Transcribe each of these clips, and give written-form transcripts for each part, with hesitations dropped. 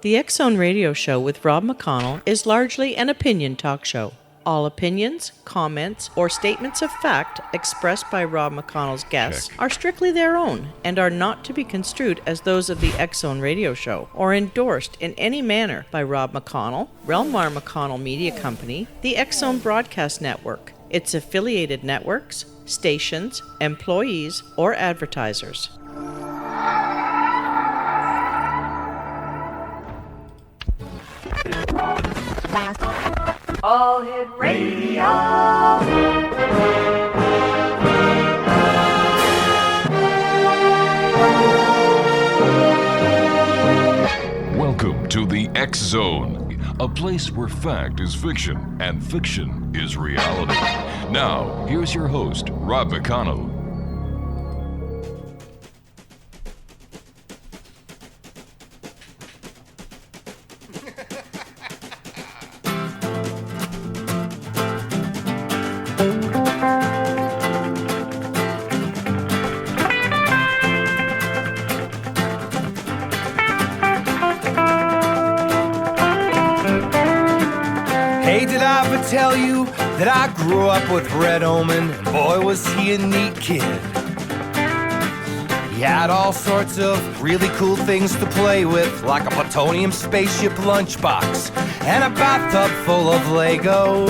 The X-Zone Radio Show with Rob McConnell is largely an opinion talk show. All opinions, comments, or statements of fact expressed by Rob McConnell's guests are strictly their own and are not to be construed as those of the X-Zone Radio Show or endorsed in any manner by Rob McConnell, Relmar McConnell Media Company, the X-Zone Broadcast Network, its affiliated networks, stations, employees, or advertisers. All Hit Radio. Welcome to the X-Zone, a place where fact is fiction and fiction is reality. Now, here's your host, Rob McConnell. Tell you that I grew up with Red Omen, and boy was he a neat kid. He had all sorts of really cool things to play with, like a plutonium spaceship lunchbox and a bathtub full of Lego.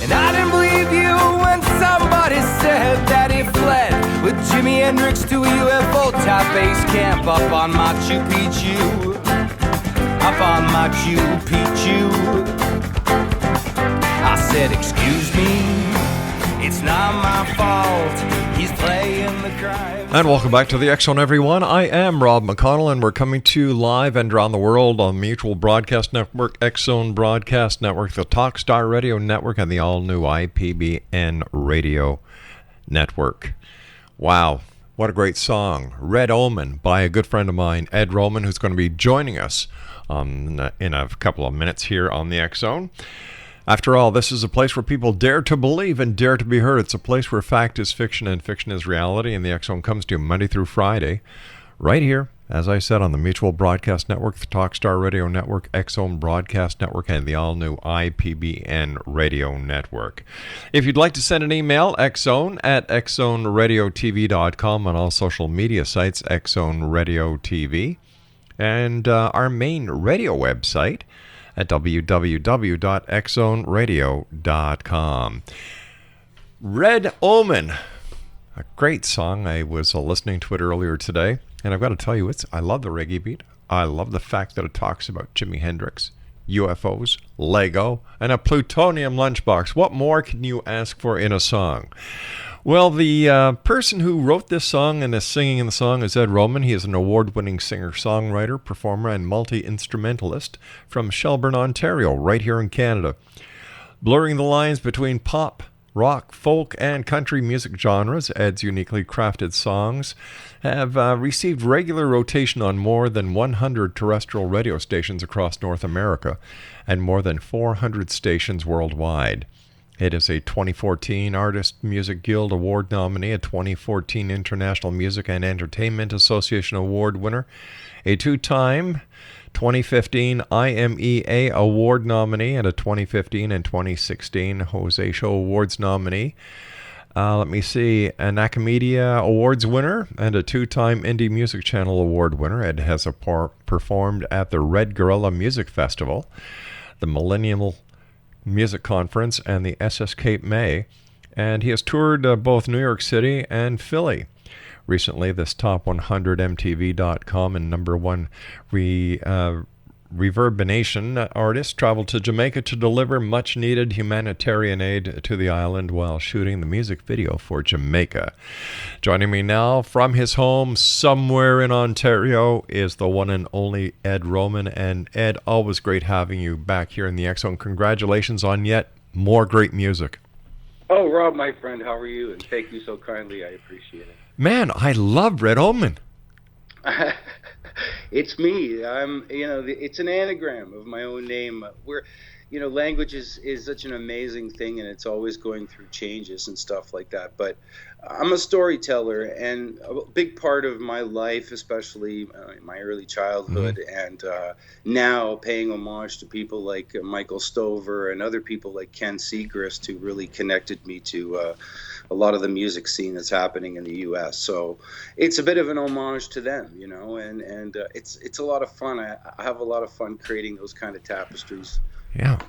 And I didn't believe you when somebody said that he fled with Jimi Hendrix to a UFO type base camp up on Machu Picchu. Up on Machu Picchu. I said, excuse me, it's not my fault. He's playing the crime. And welcome back to the X-Zone, everyone. I am Rob McConnell, and we're coming to you live and around the world on Mutual Broadcast Network, X-Zone Broadcast Network, the TWATNews Radio Network, and the all-new IPBN Radio Network. Wow, what a great song. Red Omen by a good friend of mine, Ed Roman, who's going to be joining us in a couple of minutes here on the X-Zone. After all, this is a place where people dare to believe and dare to be heard. It's a place where fact is fiction and fiction is reality, and the X-Zone comes to you Monday through Friday, right here, as I said, on the Mutual Broadcast Network, the TWATNews Radio Network, X-Zone Broadcast Network, and the all-new IPBN Radio Network. If you'd like to send an email, xzone at xzoneradiotv.com, on all social media sites, X-Zone Radio TV. And our main radio website at www.xzoneradio.com. Red Omen, a great song. I was listening to it earlier today, and I've got to tell you, I love the reggae beat. I love the fact that it talks about Jimi Hendrix, UFOs, Lego, and a plutonium lunchbox. What more can you ask for in a song? Well, the person who wrote this song and is singing in the song is Ed Roman. He is an award-winning singer-songwriter, performer, and multi-instrumentalist from Shelburne, Ontario, right here in Canada. Blurring the lines between pop, rock, folk, and country music genres, Ed's uniquely crafted songs have received regular rotation on more than 100 terrestrial radio stations across North America and more than 400 stations worldwide. It is a 2014 Artist Music Guild Award nominee, a 2014 International Music and Entertainment Association Award winner, a two-time 2015 IMEA Award nominee, and a 2015 and 2016 Jose Show Awards nominee. An Acamedia Awards winner and a two-time Indie Music Channel Award winner. Ed has performed at the Red Gorilla Music Festival, the Millennial Music Conference, and the SS Cape May, and he has toured both New York City and Philly. Recently, this Top 100 MTV.com and number one Reverberation artist traveled to Jamaica to deliver much-needed humanitarian aid to the island while shooting the music video for Jamaica. Joining me now from his home somewhere in Ontario is the one and only Ed Roman. And Ed, always great having you back here in the X-Zone. Congratulations on yet more great music. Oh, Rob, my friend, how are you? And thank you so kindly. I appreciate it. Man, I love Red Omen. It's me. It's an anagram of my own name. language is such an amazing thing, and it's always going through changes and stuff like that. But I'm a storyteller, and a big part of my life, especially in my early childhood, and now paying homage to people like Michael Stover and other people like Ken Segrist, who really connected me to a lot of the music scene that's happening in the U.S. So it's a bit of an homage to them, and it's a lot of fun. I have a lot of fun creating those kind of tapestries. Yeah.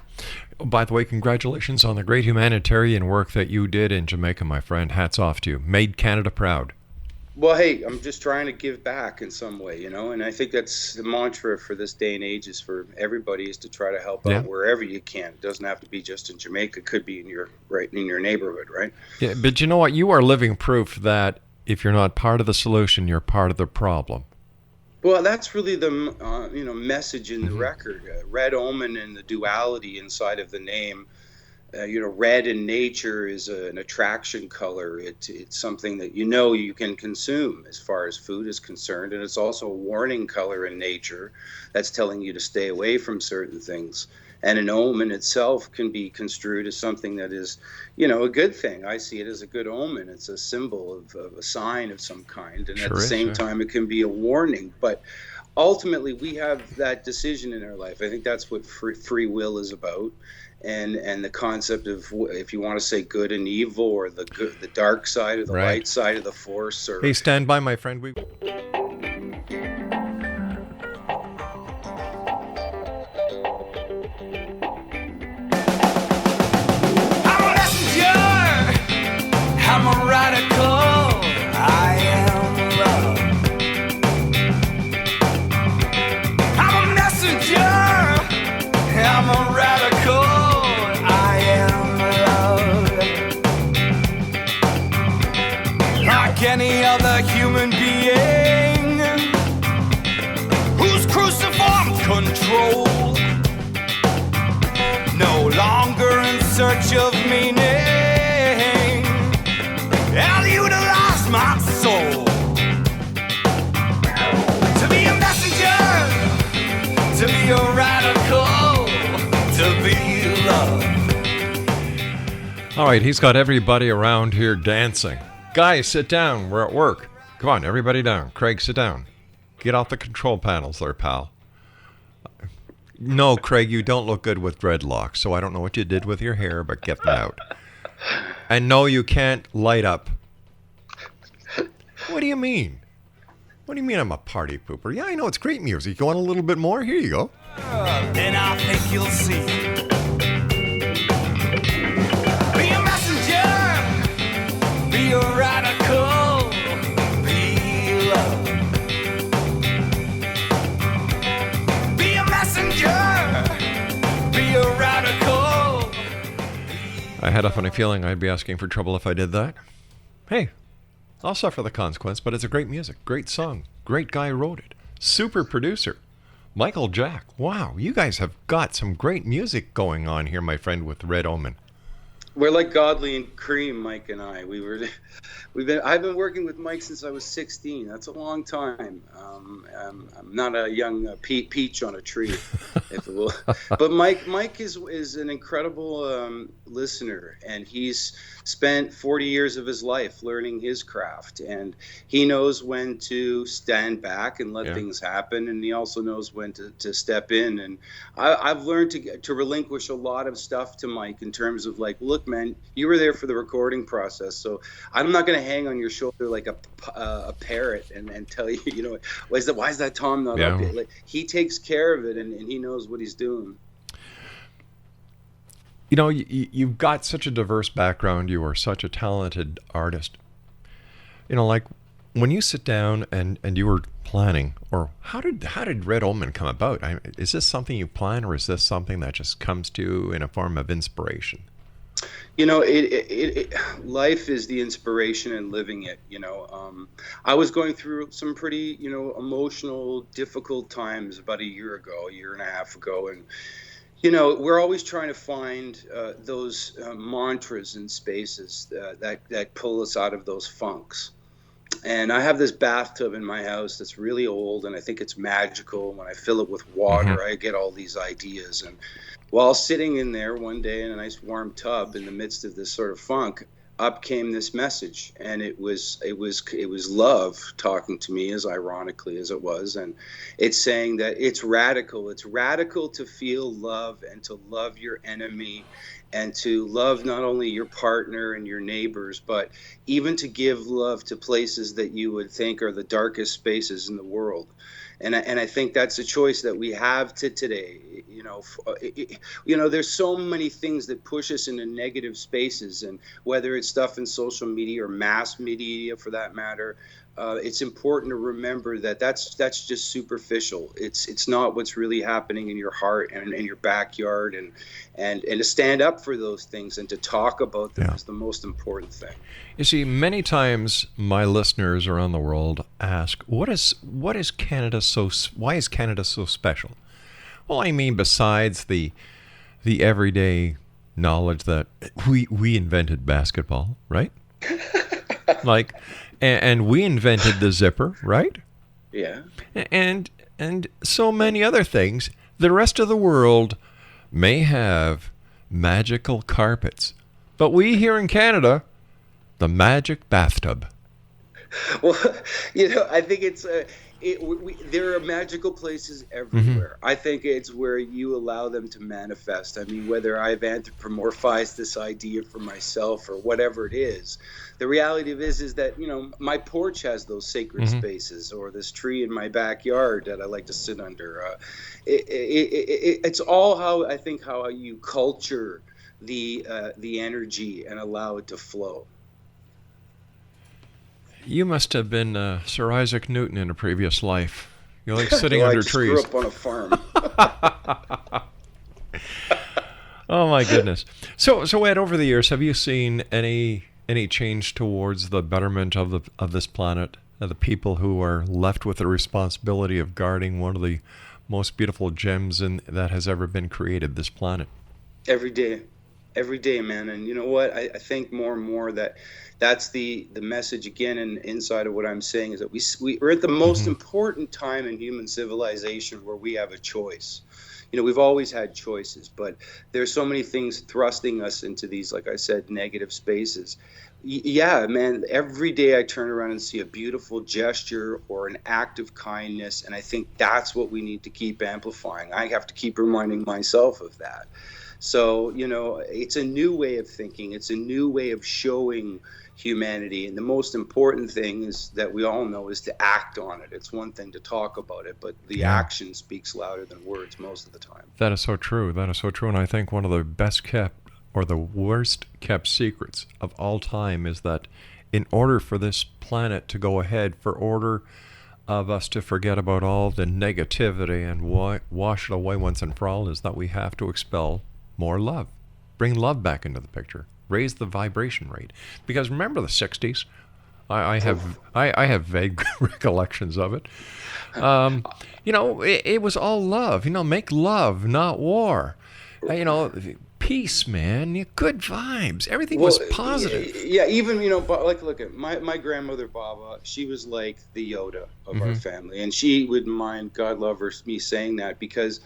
By the way, congratulations on the great humanitarian work that you did in Jamaica, my friend. Hats off to you. Made Canada proud. Well, hey, I'm just trying to give back in some way, and I think that's the mantra for this day and age, is for everybody is to try to help out wherever you can. It doesn't have to be just in Jamaica. It could be in your neighborhood, right? Yeah, but you know what? You are living proof that if you're not part of the solution, you're part of the problem. Well, that's really the message in the record. Red Omen and the duality inside of the name. Red in nature is an attraction color. It's something that you can consume as far as food is concerned, and it's also a warning color in nature that's telling you to stay away from certain things. And an omen itself can be construed as something that is, a good thing. I see it as a good omen. It's a symbol of a sign of some kind, and at the same time, it can be a warning. But ultimately, we have that decision in our life. I think that's what free will is about. And the concept of, if you want to say good and evil, or the dark side or the light side of the force. Or... Hey, stand by, my friend. I'm a radical, I am love. I'm a messenger, I'm a radical, I am love. Like any other human being who's cruciform control, no longer in search of meaning, I'll utilize my soul to be a messenger, to be a radical, to be love. All right, he's got everybody around here dancing. Guys, sit down. We're at work. Come on, everybody down. Craig, sit down. Get off the control panels there, pal. No, Craig, you don't look good with dreadlocks, so I don't know what you did with your hair, but get them out. And no, you can't light up. What do you mean? What do you mean I'm a party pooper? Yeah, I know, it's great music. You want a little bit more? Here you go. Then I think you'll see. Be a messenger, be a radical, be love. Be a messenger, be a radical. I had a funny feeling I'd be asking for trouble if I did that. Hey, I'll suffer the consequence, but it's a great music, great song, great guy wrote it, super producer, Michael Jack. Wow, you guys have got some great music going on here, my friend, with Red Omen. We're like Godly and Cream, Mike and I. I've been working with Mike since I was 16. That's a long time. I'm not a young peach on a tree, if it will. But Mike is an incredible listener, and he's spent 40 years of his life learning his craft, and he knows when to stand back and let things happen, and he also knows when to step in. And I've learned to relinquish a lot of stuff to Mike in terms of, like, look, man, you were there for the recording process, so I'm not going to hang on your shoulder like a parrot and tell you, why is that Tom not up yet? Like, he takes care of it, and he knows what he's doing. You've got such a diverse background. You are such a talented artist. Like when you sit down and you were planning, or how did Red Omen come about? Is this something you plan, or is this something that just comes to you in a form of inspiration? Life is the inspiration and living it. I was going through some pretty, emotional, difficult times about a year and a half ago, and we're always trying to find those mantras and spaces that pull us out of those funks. And I have this bathtub in my house that's really old, and I think it's magical. When I fill it with water, I get all these ideas. And while sitting in there one day in a nice warm tub in the midst of this sort of funk, up came this message, and it was love talking to me, as ironically as it was. And it's saying that it's radical to feel love and to love your enemy, and to love not only your partner and your neighbors, but even to give love to places that you would think are the darkest spaces in the world. And I think that's a choice that we have today. There's so many things that push us into negative spaces, and whether it's stuff in social media or mass media, for that matter, it's important to remember that that's just superficial. It's not what's really happening in your heart and in your backyard, and to stand up for those things and to talk about them is the most important thing. You see, many times my listeners around the world ask, why is Canada so special? Well, I mean, besides the everyday knowledge that we invented basketball, right? And we invented the zipper, right? Yeah. And so many other things. The rest of the world may have magical carpets, but we here in Canada, the magic bathtub. Well, I think there are magical places everywhere. I think it's where you allow them to manifest. I mean, whether I've anthropomorphized this idea for myself or whatever it is, the reality of it is that, my porch has those sacred spaces, or this tree in my backyard that I like to sit under. It's all how you culture the energy and allow it to flow. You must have been Sir Isaac Newton in a previous life. You like sitting under trees. I grew up on a farm. Oh my goodness! So Ed, over the years, have you seen any change towards the betterment of this planet, the people who are left with the responsibility of guarding one of the most beautiful gems that has ever been created, this planet? Every day, man. And you know what? I think more and more that's the message again, and inside of what I'm saying is that we're at the most important time in human civilization where we have a choice. We've always had choices, but there's so many things thrusting us into these, like I said, negative spaces. Yeah, man, every day I turn around and see a beautiful gesture or an act of kindness, and I think that's what we need to keep amplifying. I have to keep reminding myself of that. So, it's a new way of thinking. It's a new way of showing humanity. And the most important thing is that we all know is to act on it. It's one thing to talk about it, but the action speaks louder than words most of the time. That is so true. And I think one of the best kept or the worst kept secrets of all time is that in order for this planet to go ahead, for order of us to forget about all the negativity and wash it away once and for all, is that we have to expel more love. Bring love back into the picture. Raise the vibration rate. Because remember the 60s? I have vague recollections of it. It was all love. Make love, not war. Peace, man. Good vibes. Everything was positive. Yeah, even, look at my grandmother, Baba. She was like the Yoda of our family. And she wouldn't mind, God love her, me saying that, because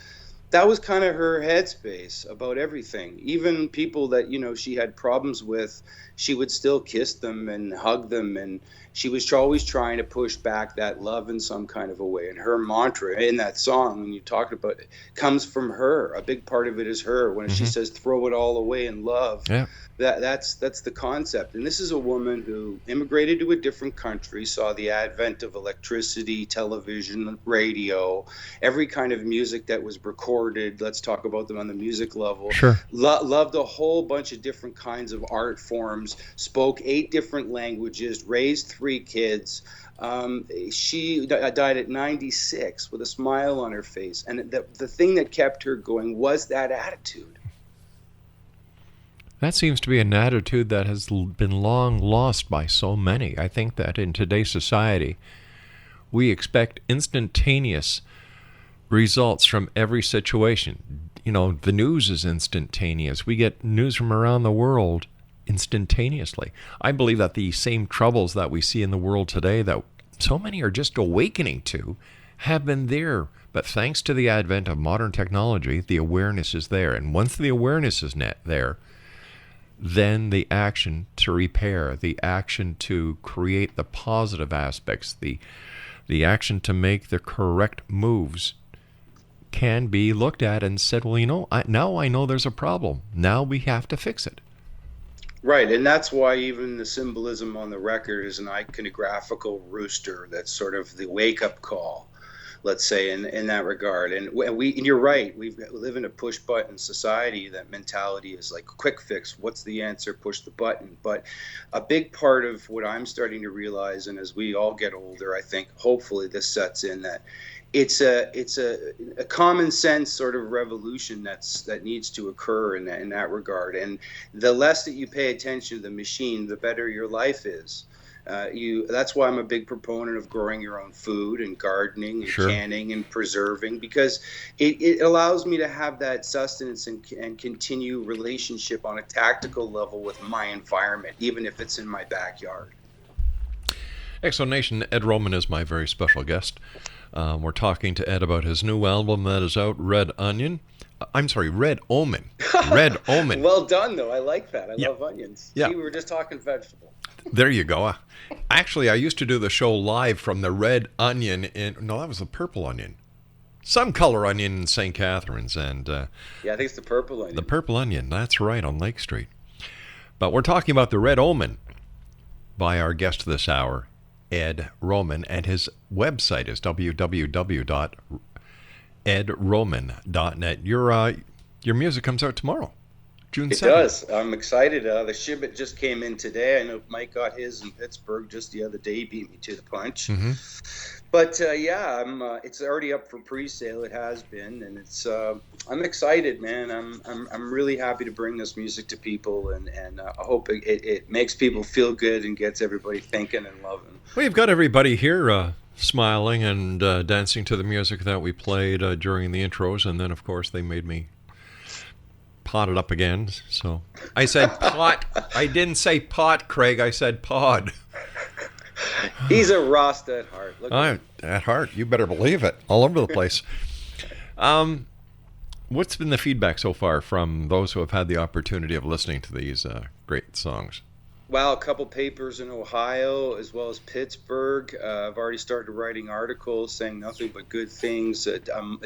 that was kind of her headspace about everything. Even people that, she had problems with, she would still kiss them and hug them. And she was always trying to push back that love in some kind of a way. And her mantra in that song, when you talked about it, comes from her. A big part of it is her. When she says, throw it all away in love, that's the concept. And this is a woman who immigrated to a different country, saw the advent of electricity, television, radio, every kind of music that was recorded. Let's talk about them on the music level. Sure. Loved a whole bunch of different kinds of art forms, spoke 8 different languages, raised 3 kids. She died at 96 with a smile on her face. And the thing that kept her going was that attitude. That seems to be an attitude that has been long lost by so many. I think that in today's society, we expect instantaneous results from every situation. The news is instantaneous. We get news from around the world instantaneously. I believe that the same troubles that we see in the world today that so many are just awakening to have been there. But thanks to the advent of modern technology, the awareness is there. And once the awareness is there, then the action to repair, the action to create the positive aspects, the action to make the correct moves can be looked at and said, well, now I know there's a problem. Now we have to fix it. Right, and that's why even the symbolism on the record is an iconographical rooster. That's sort of the wake-up call, let's say, in that regard. And you're right, we live in a push-button society. That mentality is like, quick fix, what's the answer, push the button. But a big part of what I'm starting to realize, and as we all get older, I think hopefully this sets in, that it's a common sense sort of revolution that needs to occur in that regard. And the less that you pay attention to the machine, the better your life is. That's why I'm a big proponent of growing your own food and gardening and canning and preserving, because it allows me to have that sustenance and continue relationship on a tactical level with my environment, even if it's in my backyard. Exonation, Ed Roman is my very special guest. We're talking to Ed about his new album that is out, Red Omen. Red Omen. Well done, though. I like that. I love onions. Yeah. See, we were just talking vegetable. There you go. Actually, I used to do the show live from the Red Onion that was the Purple Onion. Some color onion in St. Catharines. And I think it's the Purple Onion. The Purple Onion, that's right, on Lake Street. But we're talking about the Red Omen by our guest this hour, Ed Roman, and his website is www.edroman.net. Your music comes out tomorrow, June 7th. It does. I'm excited. The shipment just came in today. I know Mike got his in Pittsburgh just the other day. He beat me to the punch. Mm-hmm. But it's already up for pre-sale. It has been, and I'm excited, man. I'm really happy to bring this music to people, and I hope it makes people feel good and gets everybody thinking and loving. Well, you've got everybody here smiling and dancing to the music that we played during the intros, and then of course they made me pot it up again. So I said pot. I didn't say pot, Craig. I said pod. He's a Rasta at heart. At heart, you better believe it. All over the place. What's been the feedback so far from those who have had the opportunity of listening to these great songs? Well, a couple papers in Ohio as well as Pittsburgh. I've already started writing articles saying nothing but good things. A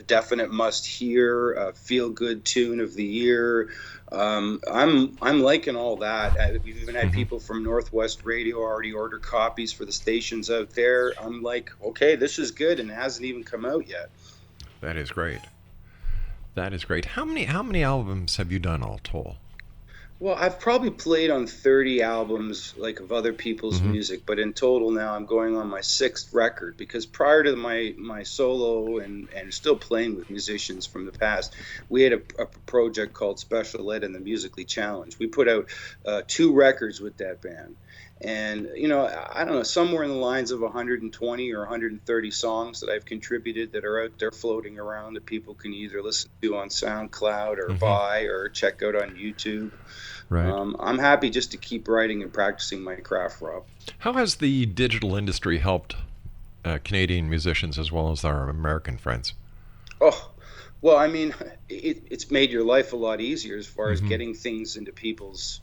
definite must-hear, feel-good tune of the year. I'm liking all that. We've even had people from Northwest Radio already order copies for the stations out there. I'm like, okay, this is good, and it hasn't even come out yet. That is great. That is great. How many albums have you done all told? Well, I've probably played on 30 albums of other people's music, but in total now I'm going on my 6th record, because prior to my solo and still playing with musicians from the past, we had a project called Special Ed and the Musically Challenged. We put out 2 records with that band. And, I don't know, somewhere in the lines of 120 or 130 songs that I've contributed that are out there floating around that people can either listen to on SoundCloud or buy or check out on YouTube. Right. I'm happy just to keep writing and practicing my craft, Rob. How has the digital industry helped Canadian musicians as well as our American friends? Oh, well, I mean, it's made your life a lot easier as far as getting things into people's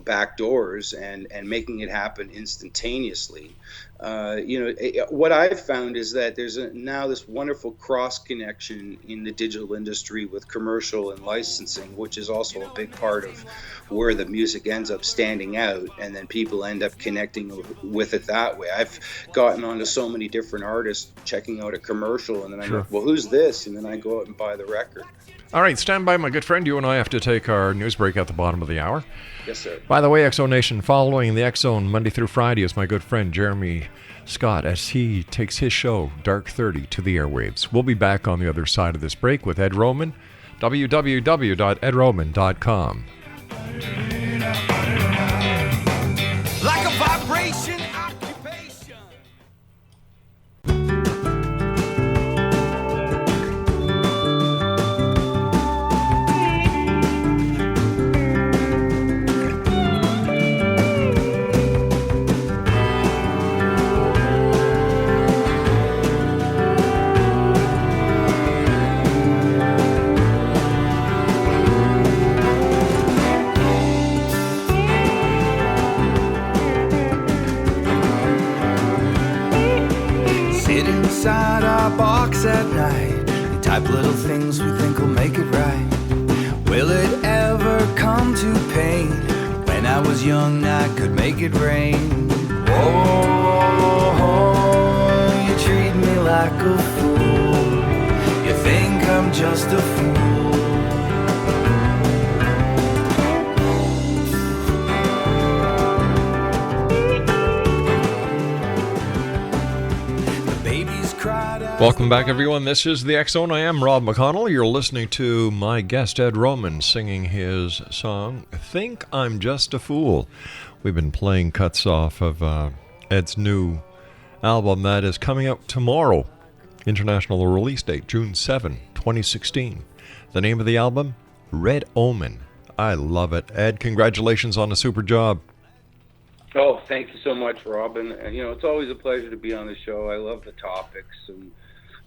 back doors and making it happen instantaneously. What I've found is that there's now this wonderful cross connection in the digital industry with commercial and licensing, which is also a big part of where the music ends up standing out, and then people end up connecting with it that way. I've gotten onto so many different artists checking out a commercial, and then I go, well, who's this? And then I go out and buy the record. All right, stand by, my good friend. You and I have to take our news break at the bottom of the hour. Yes, sir. By the way, Exo Nation, following the Exxon Monday through Friday is my good friend Jeremy Scott as he takes his show, Dark 30, to the airwaves. We'll be back on the other side of this break with Ed Roman, www.edroman.com. Like a vibration occupation. sit inside our box at night and type little things we think will make it right. Will it ever come to pain? When I was young, I could make it rain. Oh, you treat me like a fool. You think I'm just a fool. Welcome back, everyone. This is the X Zone. I am Rob McConnell. You're listening to my guest, Ed Roman, singing his song, Think I'm Just a Fool. We've been playing cuts off of Ed's new album that is coming out tomorrow. International release date, June 7, 2016. The name of the album, Red Omen. I love it. Ed, congratulations on a super job. Oh, thank you so much, Robin. And, it's always a pleasure to be on the show. I love the topics and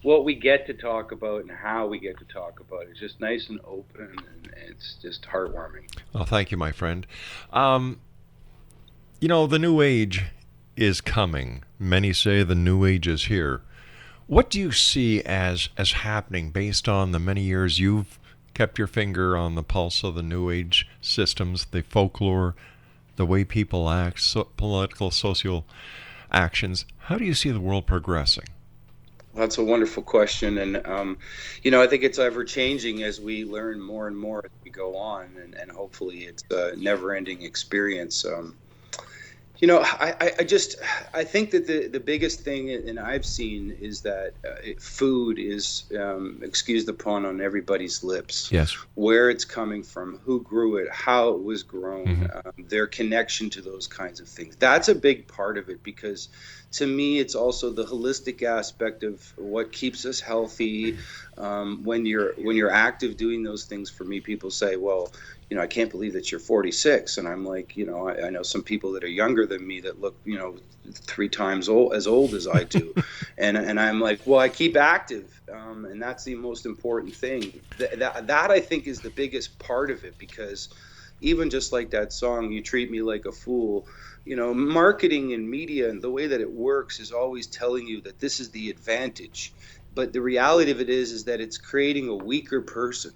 what we get to talk about and how we get to talk about it. It's just nice and open, and it's just heartwarming. Well, thank you, my friend. The new age is coming. Many say the new age is here. What do you see as happening based on the many years you've kept your finger on the pulse of the new age systems, the folklore, the way people act, political, social actions? How do you see the world progressing? That's a wonderful question. And, I think it's ever changing as we learn more and more as we go on. And hopefully it's a never ending experience. I think that the biggest thing, and I've seen, is that food is excused upon on everybody's lips. Yes. Where it's coming from, who grew it, how it was grown, their connection to those kinds of things. That's a big part of it, because to me, it's also the holistic aspect of what keeps us healthy. When you're active doing those things, for me, people say, well, I can't believe that you're 46. And I'm like, I know some people that are younger than me that look, 3 times as old as I do. and I'm like, well, I keep active. And that's the most important thing. That I think is the biggest part of it, because even just like that song, You Treat Me Like a Fool, marketing and media and the way that it works is always telling you that this is the advantage. But the reality of it is that it's creating a weaker person.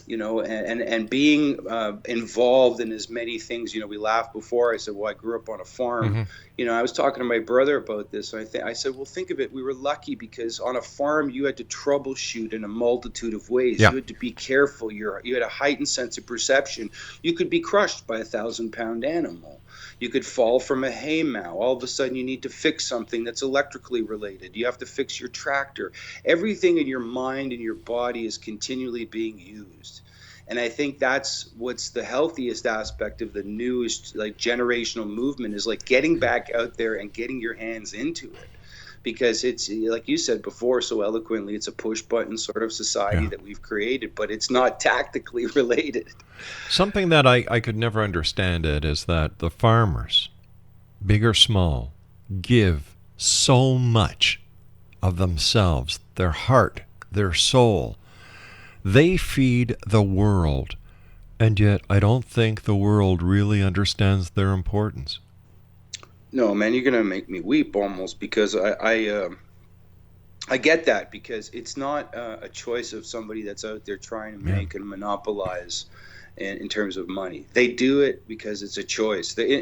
And being involved in as many things. We laughed before. I said, well, I grew up on a farm. I was talking to my brother about this. And I said, well, think of it. We were lucky because on a farm, you had to troubleshoot in a multitude of ways. Yeah. You had to be careful. You had a heightened sense of perception. You could be crushed by a 1,000-pound animal. You could fall from a haymow. All of a sudden, you need to fix something that's electrically related. You have to fix your tractor. Everything in your mind and your body is continually being used. And I think that's what's the healthiest aspect of the newest, generational movement, is getting back out there and getting your hands into it. Because it's, like you said before so eloquently, it's a push-button sort of society that we've created, but it's not tactically related. Something that I could never understand, Ed, is that the farmers, big or small, give so much of themselves, their heart, their soul. They feed the world, and yet I don't think the world really understands their importance. No, man, you're gonna make me weep almost, because I get that, because it's not a choice of somebody that's out there trying to make and monopolize in terms of money. They do it because it's a choice. There's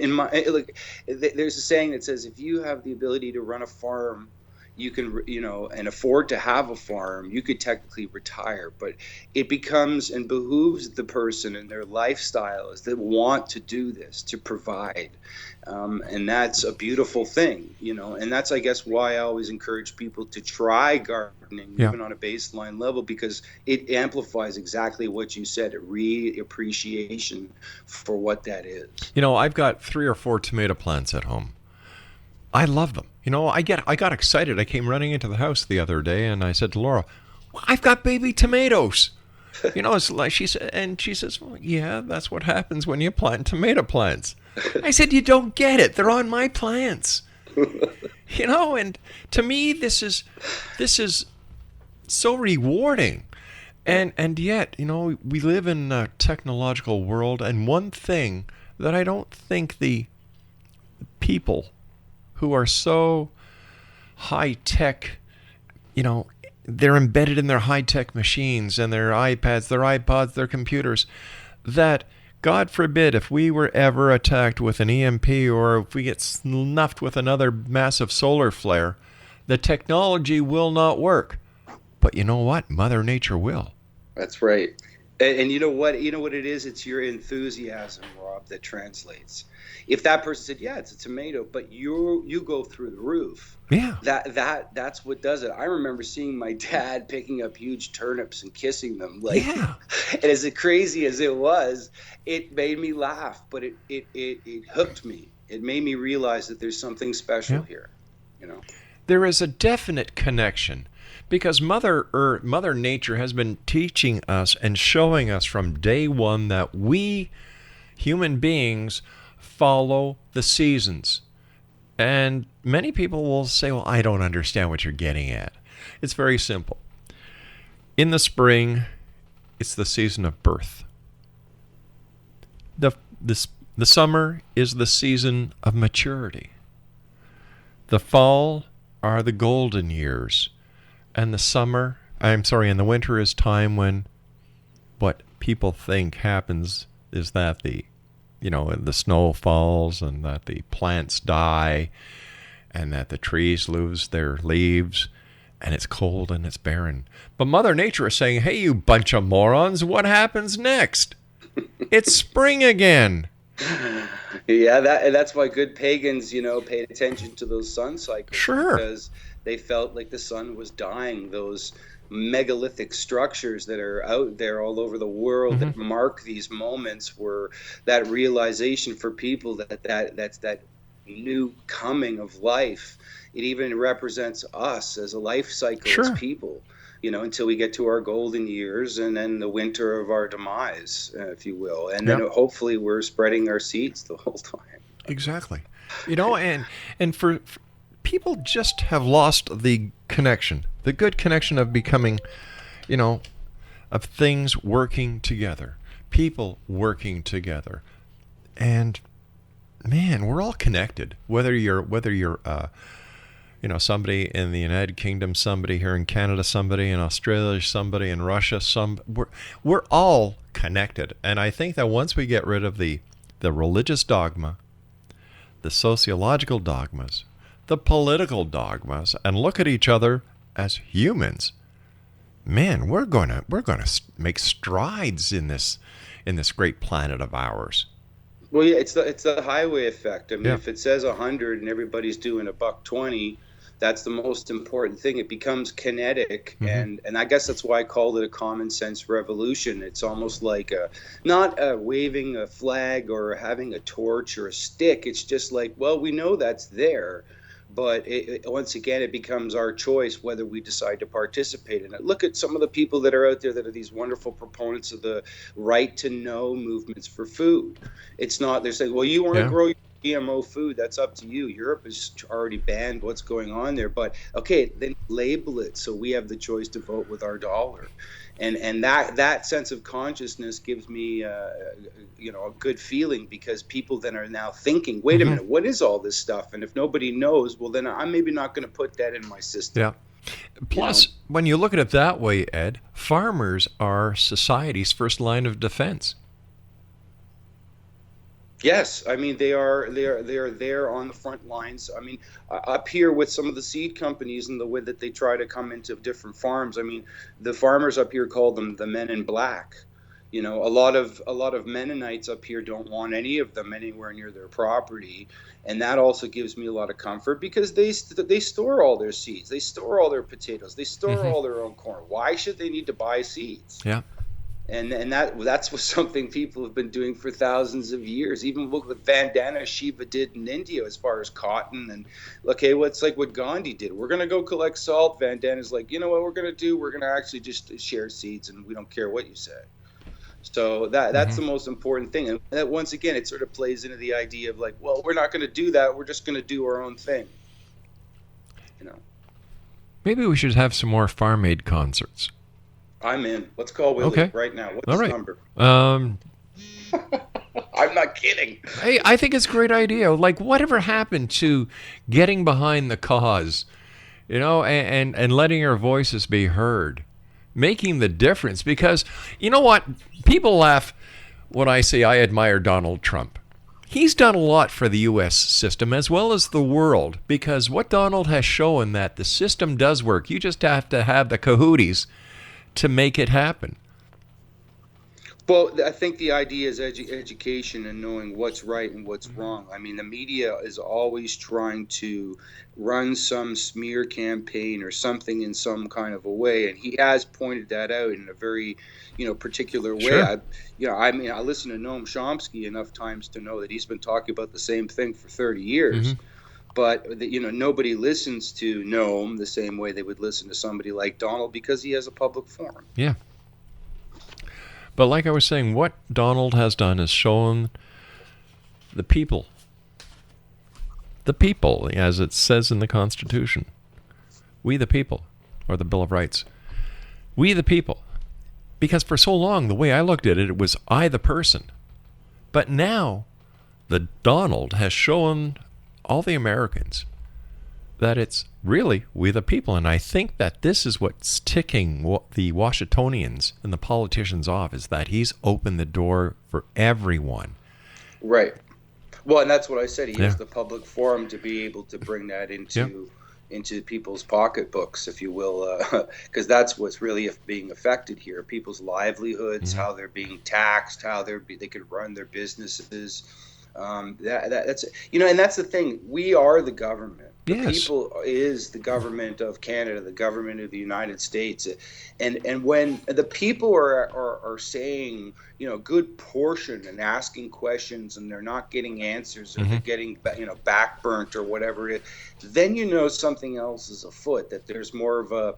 a saying that says, if you have the ability to run a farm, you can, and afford to have a farm, you could technically retire. But it becomes and behooves the person and their lifestyles that want to do this, to provide. And that's a beautiful thing, and that's, I guess, why I always encourage people to try gardening, even on a baseline level, because it amplifies exactly what you said, a reappreciation for what that is. I've got 3 or 4 tomato plants at home. I love them. I got excited. I came running into the house the other day and I said to Laura, well, I've got baby tomatoes. It's like she says, well, yeah, that's what happens when you plant tomato plants. I said, you don't get it. They're on my plants. And to me, this is so rewarding. And yet, we live in a technological world, and one thing that I don't think the people who are so high-tech, they're embedded in their high-tech machines and their iPads, their iPods, their computers, that, God forbid, if we were ever attacked with an EMP or if we get snuffed with another massive solar flare, the technology will not work. But you know what? Mother Nature will. That's right. And you know what? You know what it is? It's your enthusiasm, Rob, that translates. If that person said, "Yeah, it's a tomato," but you go through the roof. Yeah. That's what does it. I remember seeing my dad picking up huge turnips and kissing them. Yeah. And as crazy as it was, it made me laugh, but it hooked me. It made me realize that there's something special here. There is a definite connection. Because Mother Nature has been teaching us and showing us from day one that we, human beings, follow the seasons. And many people will say, well, I don't understand what you're getting at. It's very simple. In the spring, it's the season of birth. The summer is the season of maturity. The fall are the golden years. And the winter is time when what people think happens is that the snow falls and that the plants die and that the trees lose their leaves and it's cold and it's barren. But Mother Nature is saying, hey, you bunch of morons, what happens next? It's spring again. Yeah, that's why good pagans, paid attention to those sun cycles. Sure. Because they felt like the sun was dying. Those megalithic structures that are out there all over the world that mark these moments were that realization for people that's that new coming of life. It even represents us as a life cycle as people, until we get to our golden years and then the winter of our demise, if you will. And then hopefully we're spreading our seeds the whole time. Exactly. And for people just have lost the connection, the good connection of becoming, of things working together, people working together. And man, we're all connected, whether you're somebody in the United Kingdom, somebody here in Canada, somebody in Australia, somebody in Russia, we're all connected. And I think that once we get rid of the religious dogma, the sociological dogmas, the political dogmas, and look at each other as humans, man, we're gonna make strides in this great planet of ours. Well, yeah, it's the highway effect. I mean, if it says 100 and everybody's doing $1.20, that's the most important thing. It becomes kinetic, and I guess that's why I called it a common sense revolution. It's almost like not waving a flag or having a torch or a stick. It's just like, well, we know that's there, but once again, it becomes our choice whether we decide to participate in it. Look at some of the people that are out there that are these wonderful proponents of the right to know movements for food. It's not, they're saying, well, you want to grow your GMO food, that's up to you. Europe has already banned what's going on there. But okay, then label it so we have the choice to vote with our dollar. And that sense of consciousness gives me a good feeling, because people then are now thinking, wait a minute, what is all this stuff? And if nobody knows, well, then I'm maybe not going to put that in my system. Yeah. Plus, when you look at it that way, Ed, farmers are society's first line of defense. Yes, I mean they are there on the front lines. I mean, up here with some of the seed companies and the way that they try to come into different farms. I mean, the farmers up here call them the men in black. A lot of Mennonites up here don't want any of them anywhere near their property, and that also gives me a lot of comfort, because they store all their seeds, they store all their potatoes, they store all their own corn. Why should they need to buy seeds? Yeah. And that's what something people have been doing for thousands of years. Even look what Vandana Shiva did in India as far as cotton. And okay, what's like what Gandhi did. We're going to go collect salt. Vandana's like, you know what we're going to do? We're going to actually just share seeds, and we don't care what you say. So that's the most important thing. And that, once again, it sort of plays into the idea of like, well, we're not going to do that. We're just going to do our own thing. Maybe we should have some more Farm Aid concerts. I'm in. Let's call Willie right now. What's his number? I'm not kidding. Hey, I think it's a great idea. Like, whatever happened to getting behind the cause and letting our voices be heard, making the difference. Because you know what? People laugh when I say I admire Donald Trump. He's done a lot for the U.S. system as well as the world, because what Donald has shown that the system does work. You just have to have the cahooties to make it happen. Well, I think the idea is education and knowing what's right and what's wrong. I mean, the media is always trying to run some smear campaign or something in some kind of a way, and he has pointed that out in a very, particular way. Sure. I listen to Noam Chomsky enough times to know that he's been talking about the same thing for 30 years. Mm-hmm. But nobody listens to Noam the same way they would listen to somebody like Donald, because he has a public forum. Yeah. But like I was saying, what Donald has done is shown the people, as it says in the Constitution, we the people, or the Bill of Rights, we the people. Because for so long, the way I looked at it, it was I the person. But now, the Donald has shown all the Americans that it's really we the people. And I think that this is what's ticking the Washingtonians and the politicians off, is that he's opened the door for everyone. Right. Well, and that's what I said. He has the public forum to be able to bring that into people's pocketbooks, if you will, because that's what's really being affected here. People's livelihoods, how they're being taxed, how they could run their businesses. That's and that's the thing. We are the government. The people is the government of Canada, the government of the United States, and when the people are saying good portion and asking questions and they're not getting answers, or they're getting backburnt or whatever it is, then something else is afoot. That there's more of a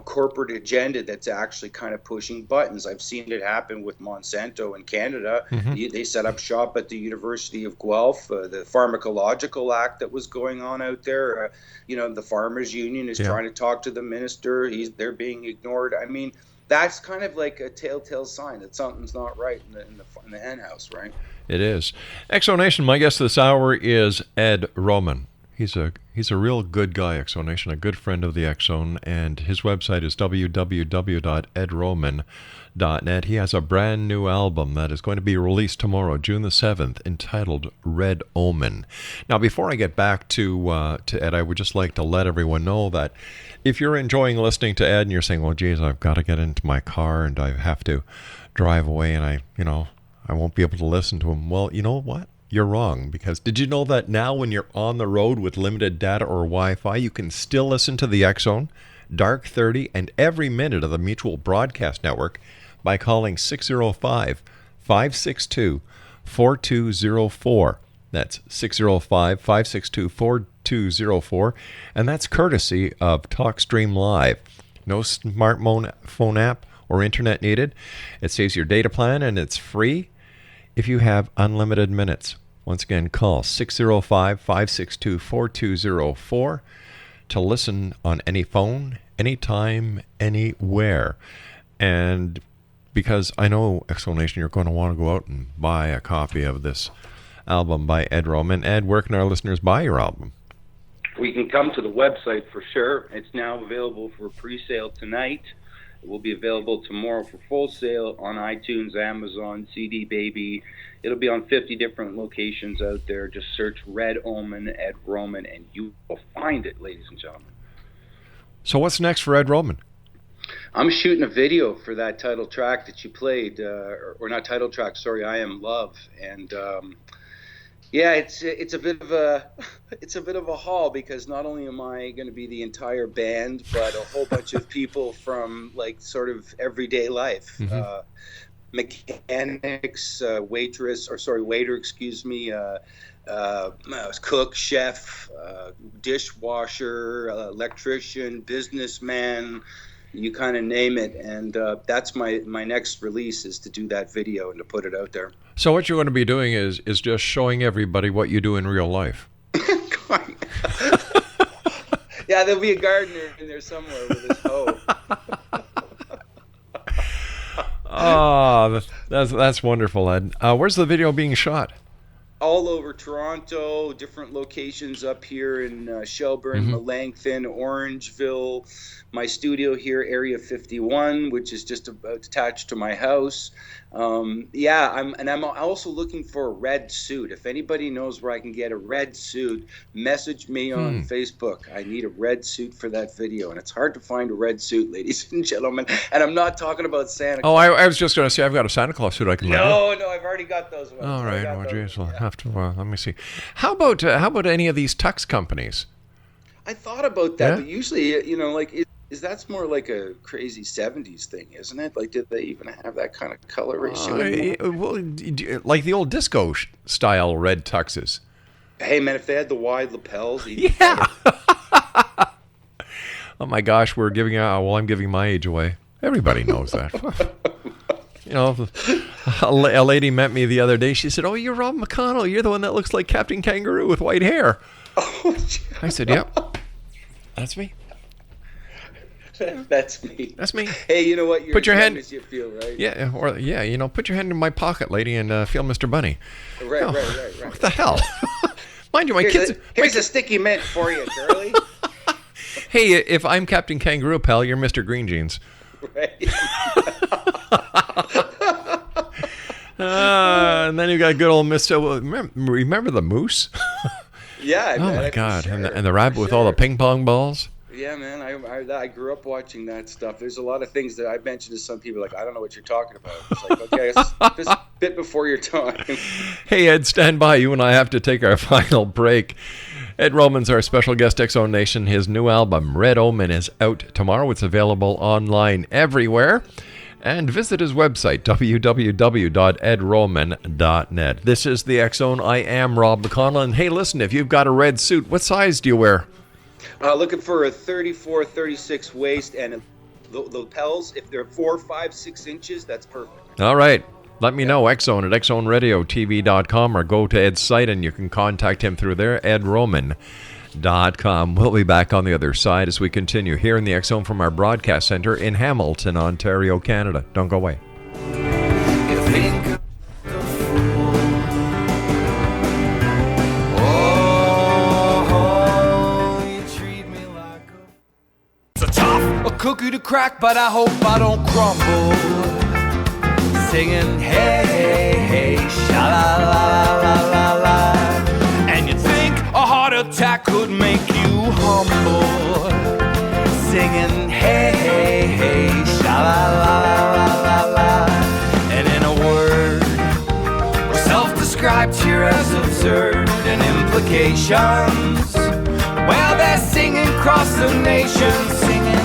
corporate agenda that's actually kind of pushing buttons. I've seen it happen with Monsanto in Canada. They set up shop at the University of Guelph. The Pharmacological Act that was going on out there. The Farmers Union is trying to talk to the minister. They're being ignored. I mean, that's kind of like a telltale sign that something's not right in the hen house, right? It is. Exonation, my guest this hour is Ed Roman. He's a real good guy, Exonation, a good friend of the Exxon, and his website is www.edroman.net. He has a brand new album that is going to be released tomorrow, June the 7th, entitled Red Omen. Now, before I get back to Ed, I would just like to let everyone know that if you're enjoying listening to Ed and you're saying, well, geez, I've got to get into my car and I have to drive away and I won't be able to listen to him. Well, you know what? You're wrong, because did you know that now when you're on the road with limited data or Wi-Fi, you can still listen to the X-Zone, Dark 30, and every minute of the Mutual Broadcast Network by calling 605-562-4204. That's 605-562-4204, and that's courtesy of TalkStream Live. No smartphone app or internet needed. It saves your data plan, and it's free if you have unlimited minutes. Once again, call 605-562-4204 to listen on any phone, anytime, anywhere. And because I know, Explanation, you're going to want to go out and buy a copy of this album by Ed Roman. Ed, where can our listeners buy your album? We can come to the website for sure. It's now available for pre-sale tonight. It will be available tomorrow for full sale on iTunes, Amazon, CD Baby. It'll be on 50 different locations out there. Just search Red Omen, Ed Roman, and you will find it, ladies and gentlemen. So what's next for Ed Roman? I'm shooting a video for that title track that you played, or not title track, sorry, I Am Love. And yeah, it's a bit of a haul, because not only am I going to be the entire band, but a whole bunch of people from like sort of everyday life, mechanics, waiter, cook, chef, dishwasher, electrician, businessman. You kind of name it, and that's my next release, is to do that video and to put it out there. So what you're going to be doing is just showing everybody what you do in real life. Yeah, there'll be a gardener in there somewhere with his hoe. Oh, that's wonderful, Ed. Where's the video being shot? all over Toronto, different locations up here in Shelburne, Melanchthon, Orangeville. My studio here, Area 51, which is just about attached to my house. I'm also looking for a red suit. If anybody knows where I can get a red suit, message me on Facebook. I need a red suit for that video, and it's hard to find a red suit, ladies and gentlemen. And I'm not talking about Santa Claus. I was just going to say I've got a Santa Claus suit I can No, I've already got those ones. All right, well, geez, we'll have to. Let me see. How about any of these tux companies? I thought about that, but usually, that's more like a crazy 70s thing, isn't it? Like, did they even have that kind of color ratio? Well, like the old disco style red tuxes. Hey, man, if they had the wide lapels, yeah. Oh my gosh, I'm giving my age away. Everybody knows that. A lady met me the other day. She said, "Oh, you're Rob McConnell. You're the one that looks like Captain Kangaroo with white hair." Oh, I said, "Yep, that's me." That's me. That's me. Hey, you know what? Put your hand. As you feel, right? Yeah, put your hand in my pocket, lady, and feel Mr. Bunny. Right. What the hell? Mind you, here's a sticky mint for you, girlie. Hey, if I'm Captain Kangaroo, pal, you're Mr. Green Jeans. Right. And then you got good old Mr. Remember the moose? Yeah. Oh my God! Sure. And the rabbit with all the ping pong balls. Yeah, man, I grew up watching that stuff. There's a lot of things that I mentioned to some people, like, I don't know what you're talking about. It's like, okay, it's just a bit before your time. Hey, Ed, stand by. You and I have to take our final break. Ed Roman's our special guest, X-Zone Nation. His new album, Red Omen, is out tomorrow. It's available online everywhere. And visit his website, www.edroman.net. This is the X-Zone. I am Rob McConnell. And hey, listen, if you've got a red suit, what size do you wear? Looking for a 34, 36 waist, and the lapels, if they're 4, 5, 6 inches, that's perfect. All right. Let me know, X-Zone at xzoneradiotv.com, or go to Ed's site and you can contact him through there, edroman.com. We'll be back on the other side as we continue here in the X-Zone from our broadcast center in Hamilton, Ontario, Canada. Don't go away. Cookie to crack, but I hope I don't crumble. Singing, hey, hey, hey, sha-la-la-la-la-la. And you'd think a heart attack could make you humble. Singing, hey, hey, hey, sha-la-la-la-la-la. And in a word, we're self-described here as absurd and implications. Well, they're singing across the nation, singing,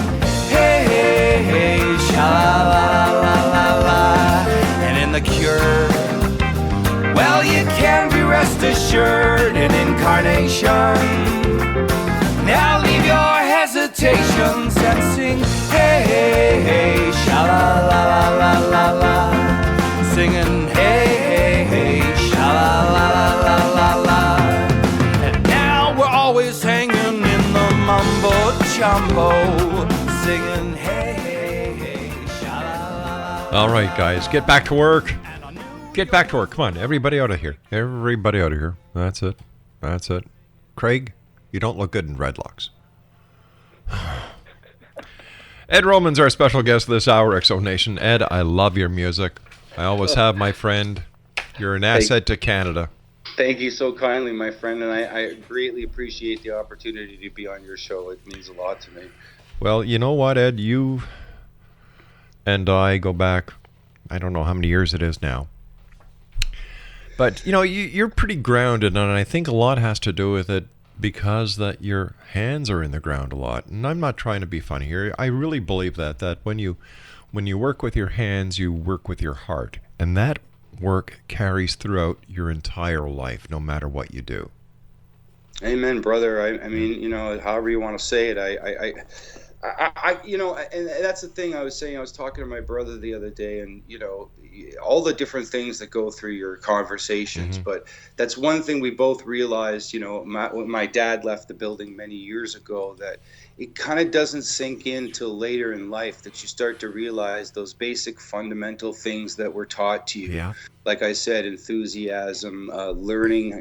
hey, hey, hey, sha-la-la-la-la-la. And in the cure, well, you can be rest assured in incarnation. Now leave your hesitations and sing, hey, hey, hey, sha-la-la-la-la-la-la. Singing, hey, hey, hey, sha-la-la-la-la-la-la. And now we're always hanging in the mumbo-jumbo, singing, hey, hey, hey, sha-la-la-la. All right, guys, get back to work. Get back to work. Come on, everybody out of here. Everybody out of here. That's it. That's it. Craig, you don't look good in dreadlocks. Ed Roman's our special guest this hour, X-Zone Nation. Ed, I love your music. I always have, my friend. You're an asset to Canada. Thank you so kindly, my friend, and I greatly appreciate the opportunity to be on your show. It means a lot to me. Well, you know what, Ed? You and I go back, I don't know how many years it is now. But, you know, you're pretty grounded, and I think a lot has to do with it because that your hands are in the ground a lot. And I'm not trying to be funny here. I really believe that when you work with your hands, you work with your heart. And that work carries throughout your entire life, no matter what you do. Amen, brother. I mean, you know, however you want to say it, And that's the thing I was saying. I was talking to my brother the other day, and all the different things that go through your conversations. But that's one thing we both realized. When my dad left the building many years ago, that it kind of doesn't sink in till later in life that you start to realize those basic fundamental things that were taught to you. Yeah. Like I said, enthusiasm, learning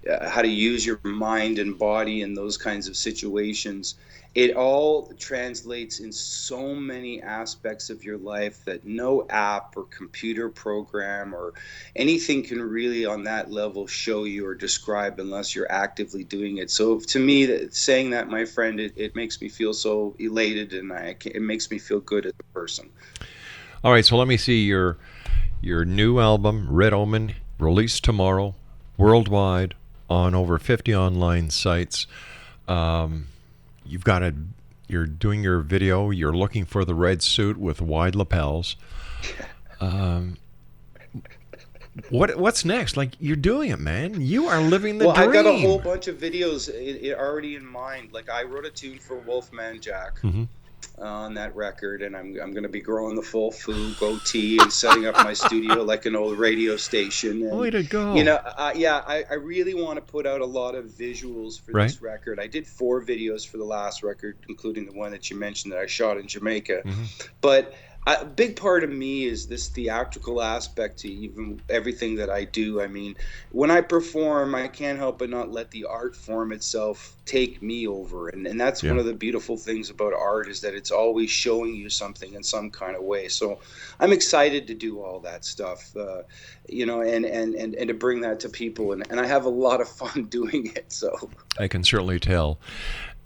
how to use your mind and body in those kinds of situations. It all translates in so many aspects of your life that no app or computer program or anything can really on that level show you or describe unless you're actively doing it. So to me, saying that, my friend, it makes me feel so elated, and it makes me feel good as a person. All right, so let me see your new album, Red Omen, released tomorrow, worldwide, on over 50 online sites. You're doing your video. You're looking for the red suit with wide lapels. What's next? Like, you're doing it, man. You are living the dream. Well, I got a whole bunch of videos already in mind. Like, I wrote a tune for Wolfman Jack on that record, and I'm going to be growing the full goatee and setting up my studio like an old radio station. And, way to go. I really want to put out a lot of visuals for this record. I did 4 videos for the last record, including the one that you mentioned that I shot in Jamaica. But a big part of me is this theatrical aspect to even everything that I do. I mean, when I perform, I can't help but not let the art form itself take me over. And that's one of the beautiful things about art, is that it's always showing you something in some kind of way. So I'm excited to do all that stuff, and to bring that to people. And I have a lot of fun doing it. So I can certainly tell.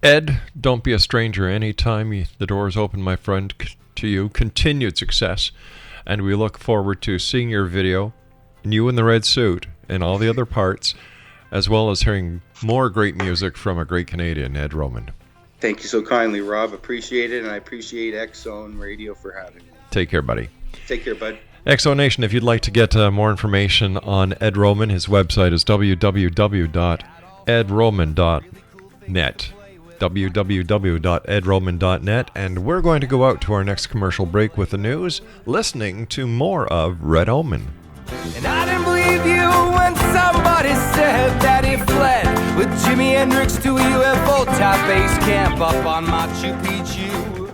Ed, don't be a stranger. Anytime the door is open, my friend, to you. Continued success. And we look forward to seeing your video, and you in the red suit, and all the other parts, as well as hearing more great music from a great Canadian, Ed Roman. Thank you so kindly, Rob. Appreciate it, and I appreciate X-Zone Radio for having me. Take care, buddy. Take care, bud. X-Zone Nation, if you'd like to get more information on Ed Roman, his website is www.edroman.net. www.edroman.net, and we're going to go out to our next commercial break with the news, listening to more of Red Omen. And I didn't believe you when somebody said that he fled with Jimi Hendrix to a UFO top base camp up on Machu Picchu.